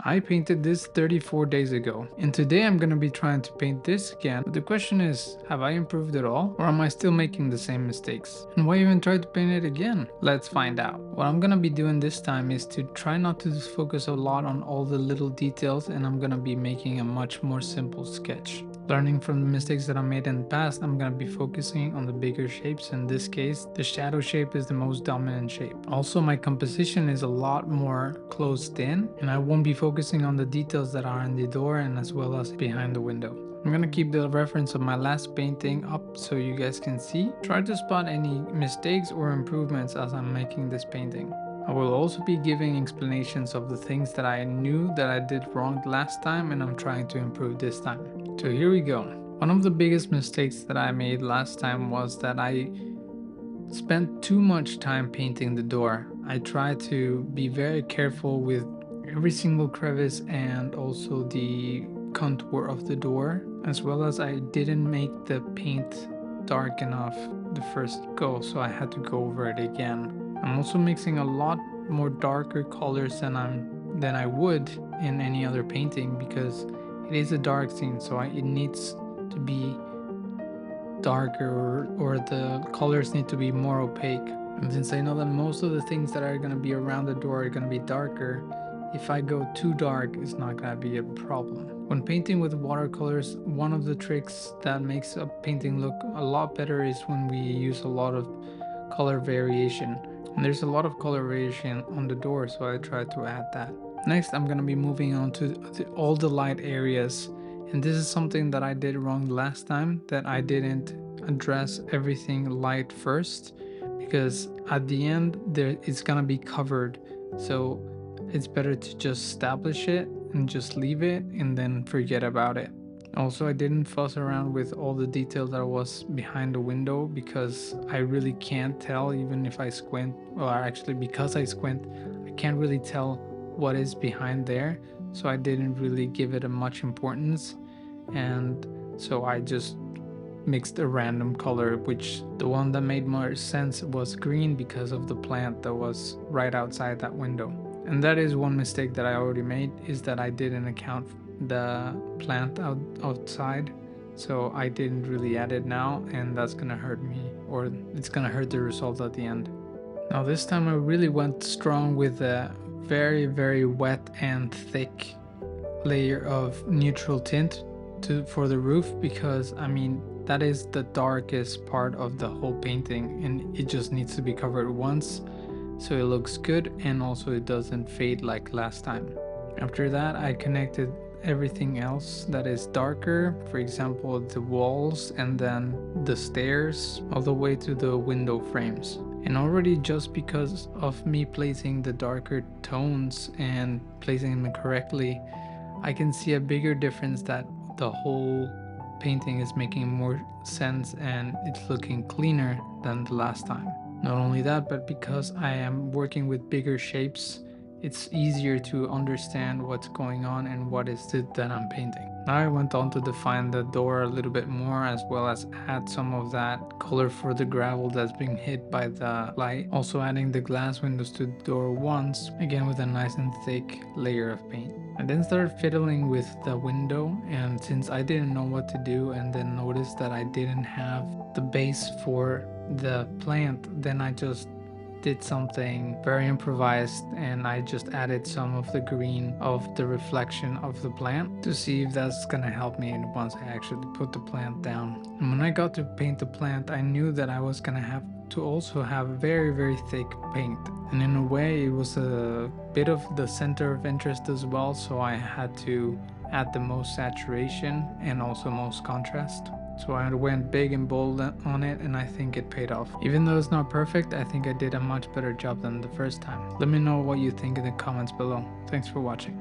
I painted this 34 days ago, and today I'm gonna be trying to paint this again, but the question is, have I improved at all, or am I still making the same mistakes? And why even try to paint it again? Let's find out. What I'm gonna be doing this time is to try not to focus a lot on all the little details, and I'm gonna be making a much more simple sketch. Learning from the mistakes that I made in the past, I'm going to be focusing on the bigger shapes. In this case, the shadow shape is the most dominant shape. Also, my composition is a lot more closed in, and I won't be focusing on the details that are in the door and as well as behind the window. I'm going to keep the reference of my last painting up so you guys can see. Try to spot any mistakes or improvements as I'm making this painting. I will also be giving explanations of the things that I knew that I did wrong last time and I'm trying to improve this time. So here we go. One of the biggest mistakes that I made last time was that I spent too much time painting the door. I tried to be very careful with every single crevice and also the contour of the door, as well as I didn't make the paint dark enough the first go, so I had to go over it again. I'm also mixing a lot more darker colors than I would in any other painting because it is a dark scene, so it needs to be darker or the colors need to be more opaque. And since I know that most of the things that are going to be around the door are going to be darker, if I go too dark, it's not going to be a problem. When painting with watercolors, one of the tricks that makes a painting look a lot better is when we use a lot of color variation. And there's a lot of color variation on the door, so I try to add that. Next, I'm going to be moving on to all the light areas. And this is something that I did wrong last time, that I didn't address everything light first, because at the end it's gonna be covered, so it's better to just establish it and just leave it and then forget about it. Also, I didn't fuss around with all the detail that was behind the window because I really can't tell even if I squint, or actually because I squint, I can't really tell what is behind there, so I didn't really give it a much importance, and so I just mixed a random color, which the one that made more sense was green because of the plant that was right outside that window. And that is one mistake that I already made, is that I didn't account the plant outside, so I didn't really add it now, and that's gonna hurt me, or it's gonna hurt the result at the end. Now this time I really went strong with a very wet and thick layer of neutral tint for the roof, because I mean that is the darkest part of the whole painting and it just needs to be covered once so it looks good and also it doesn't fade like last time. After that, I connected everything else that is darker, for example the walls and then the stairs all the way to the window frames. And already, just because of me placing the darker tones and placing them correctly, I can see a bigger difference, that the whole painting is making more sense and it's looking cleaner than the last time. Not only that, but because I am working with bigger shapes, it's easier to understand what's going on and what is it that I'm painting. Now I went on to define the door a little bit more, as well as add some of that color for the gravel that's being hit by the light. Also adding the glass windows to the door once, again with a nice and thick layer of paint. I then started fiddling with the window, and since I didn't know what to do and then noticed that I didn't have the base for the plant, then I just did something very improvised and I just added some of the green of the reflection of the plant to see if that's gonna help me once I actually put the plant down. And when I got to paint the plant, I knew that I was gonna have to also have very thick paint, and in a way it was a bit of the center of interest as well, so I had to add the most saturation and also most contrast. So I went big and bold on it, and I think it paid off. Even though it's not perfect, I think I did a much better job than the first time. Let me know what you think in the comments below. Thanks for watching.